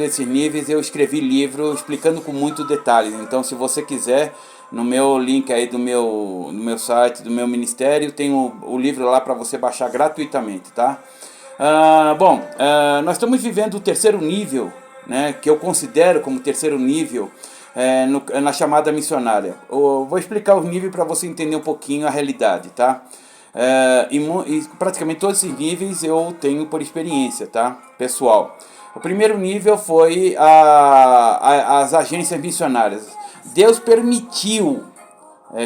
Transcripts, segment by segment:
desses níveis eu escrevi livro explicando com muito detalhes. Então, se você quiser, no meu link aí do meu site, do meu ministério, tem o livro lá para você baixar gratuitamente, tá? Nós estamos vivendo o terceiro nível, né, que eu considero como terceiro nível na chamada missionária. Eu vou explicar os níveis para você entender um pouquinho a realidade, tá? E praticamente todos esses níveis eu tenho por experiência, tá, pessoal. O primeiro nível foi as agências missionárias. Deus permitiu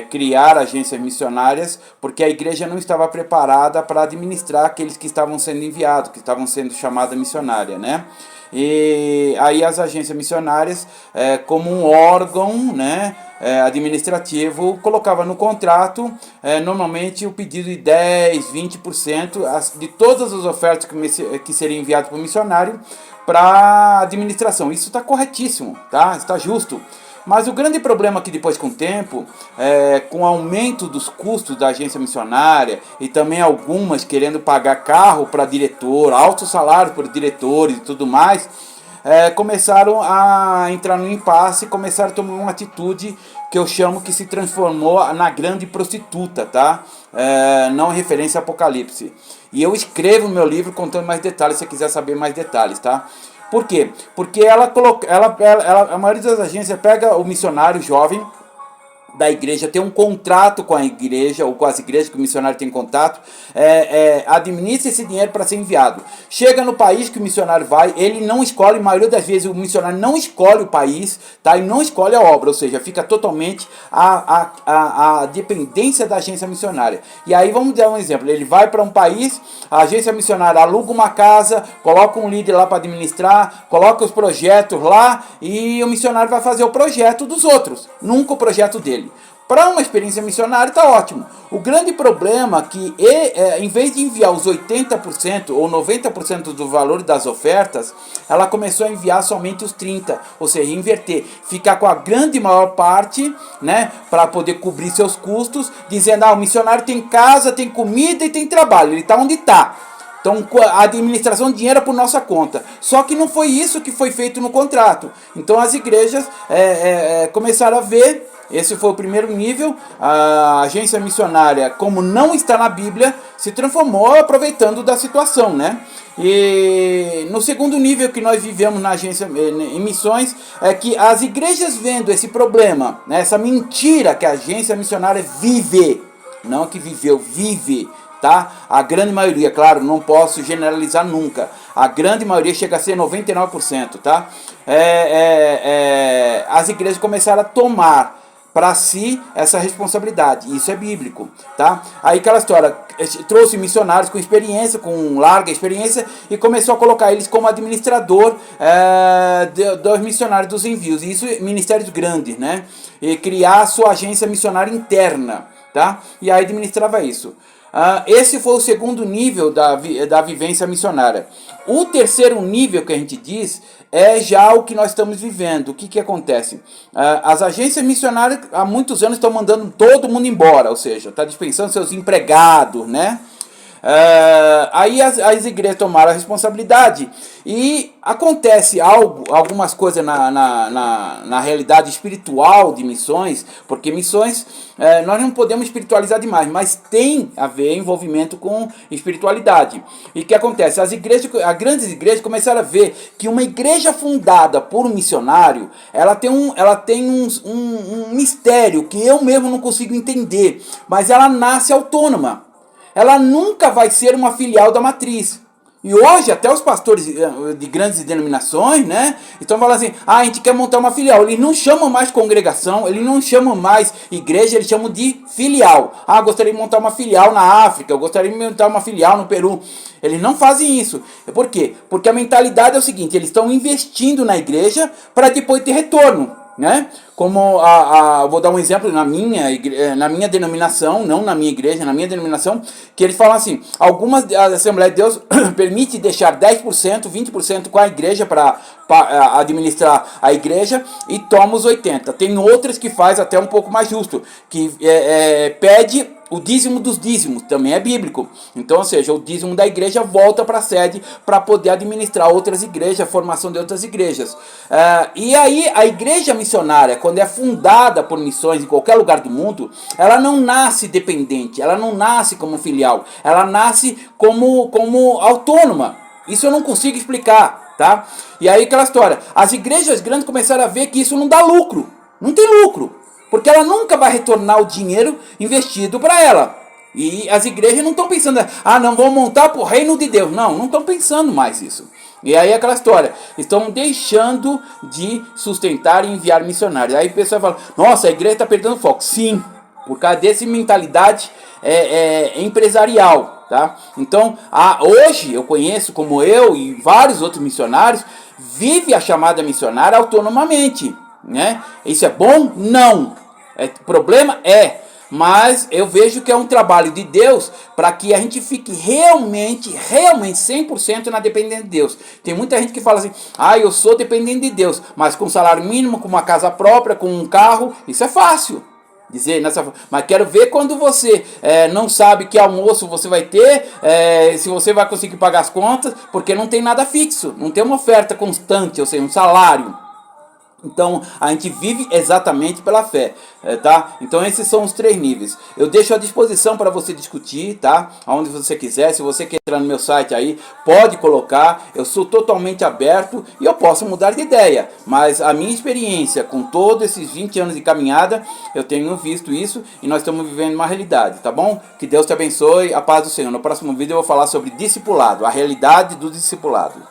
criar agências missionárias porque a igreja não estava preparada para administrar aqueles que estavam sendo enviados, que estavam sendo chamada missionária, né? E aí as agências missionárias, como um órgão, né, administrativo, colocava no contrato normalmente o pedido de 10, 20% de todas as ofertas que seriam enviadas para o missionário para a administração. Isso está corretíssimo, tá? Está justo. Mas o grande problema é que depois, com o tempo, com o aumento dos custos da agência missionária e também algumas querendo pagar carro para diretor, altos salários para diretores e tudo mais, começaram a entrar no impasse e começaram a tomar uma atitude que eu chamo que se transformou na grande prostituta, tá? Não referência a Apocalipse. E eu escrevo no meu livro contando mais detalhes, se você quiser saber mais detalhes, tá? Por quê? Porque a maioria das agências pega o missionário jovem da igreja, tem um contrato com a igreja, ou com as igrejas que o missionário tem contato, administra esse dinheiro para ser enviado. Chega no país que o missionário vai, ele não escolhe, a maioria das vezes o missionário não escolhe o país, tá? E não escolhe a obra, ou seja, fica totalmente a dependência da agência missionária. E aí vamos dar um exemplo, ele vai para um país, a agência missionária aluga uma casa, coloca um líder lá para administrar, coloca os projetos lá, e o missionário vai fazer o projeto dos outros, nunca o projeto dele. Para uma experiência missionária está ótimo. O grande problema é que, em vez de enviar os 80% ou 90% do valor das ofertas, ela começou a enviar somente os 30%, ou seja, inverter, ficar com a grande maior parte, né, para poder cobrir seus custos, dizendo, o missionário tem casa, tem comida e tem trabalho, ele está onde está. Então, a administração de dinheiro é por nossa conta. Só que não foi isso que foi feito no contrato. Então, as igrejas começaram a ver. Esse foi o primeiro nível. A agência missionária, como não está na Bíblia, se transformou aproveitando da situação, né? E no segundo nível que nós vivemos na agência em missões, é que as igrejas vendo esse problema, né, essa mentira que a agência missionária vive, não que viveu, vive, tá? A grande maioria, claro, não posso generalizar nunca. A grande maioria chega a ser 99%, tá? As igrejas começaram a tomar para si essa responsabilidade. Isso é bíblico, tá? Aí aquela história, trouxe missionários com experiência, com larga experiência, e começou a colocar eles como administrador dos missionários dos envios. E isso, ministérios grandes, né? E criar a sua agência missionária interna, tá? E aí administrava isso. Esse foi o segundo nível da vivência missionária. O terceiro nível que a gente diz é já o que nós estamos vivendo. O que acontece? As agências missionárias há muitos anos estão mandando todo mundo embora, ou seja, está dispensando seus empregados, né? Aí as igrejas tomaram a responsabilidade e acontece algumas coisas na realidade espiritual de missões, porque missões nós não podemos espiritualizar demais, mas tem a ver envolvimento com espiritualidade. E o que acontece? As grandes igrejas começaram a ver que uma igreja fundada por um missionário, ela tem um mistério que eu mesmo não consigo entender, mas ela nasce autônoma. Ela nunca vai ser uma filial da matriz. E hoje, até os pastores de grandes denominações, né, estão falando assim, a gente quer montar uma filial. Eles não chamam mais congregação, eles não chamam mais igreja, eles chamam de filial. Gostaria de montar uma filial na África, eu gostaria de montar uma filial no Peru. Eles não fazem isso. Por quê? Porque a mentalidade é o seguinte, eles estão investindo na igreja para depois ter retorno. Né? Como vou dar um exemplo na minha denominação, não na minha igreja, na minha denominação, que eles falam assim, algumas Assembleias de Deus permite deixar 10%, 20% com a igreja para administrar a igreja e toma os 80%. Tem outras que faz até um pouco mais justo, que pede O dízimo dos dízimos também é bíblico. Então, ou seja, o dízimo da igreja volta para a sede para poder administrar outras igrejas, a formação de outras igrejas. E aí, a igreja missionária, quando é fundada por missões em qualquer lugar do mundo, ela não nasce dependente, ela não nasce como filial, ela nasce como autônoma. Isso eu não consigo explicar, tá? E aí aquela história, as igrejas grandes começaram a ver que isso não dá lucro, não tem lucro. Porque ela nunca vai retornar o dinheiro investido para ela. E as igrejas não estão pensando, não, vamos montar para o reino de Deus. Não estão pensando mais isso. E aí aquela história, estão deixando de sustentar e enviar missionários. Aí o pessoal fala, nossa, a igreja está perdendo foco. Sim, por causa dessa mentalidade empresarial. Tá? Então, hoje eu conheço, como eu e vários outros missionários, vive a chamada missionária autonomamente. Né? Isso é bom? Não. Problema? Mas eu vejo que é um trabalho de Deus para que a gente fique realmente 100% na dependência de Deus. Tem muita gente que fala assim, eu sou dependente de Deus, mas com salário mínimo, com uma casa própria, com um carro, isso é fácil. Mas quero ver quando você não sabe que almoço você vai ter, se você vai conseguir pagar as contas, porque não tem nada fixo, não tem uma oferta constante, ou seja, um salário. Então, a gente vive exatamente pela fé, tá? Então, esses são os 3 níveis. Eu deixo à disposição para você discutir, tá? Aonde você quiser. Se você quer entrar no meu site aí, pode colocar. Eu sou totalmente aberto e eu posso mudar de ideia. Mas a minha experiência com todos esses 20 anos de caminhada, eu tenho visto isso e nós estamos vivendo uma realidade, tá bom? Que Deus te abençoe, a paz do Senhor. No próximo vídeo eu vou falar sobre discipulado, a realidade do discipulado.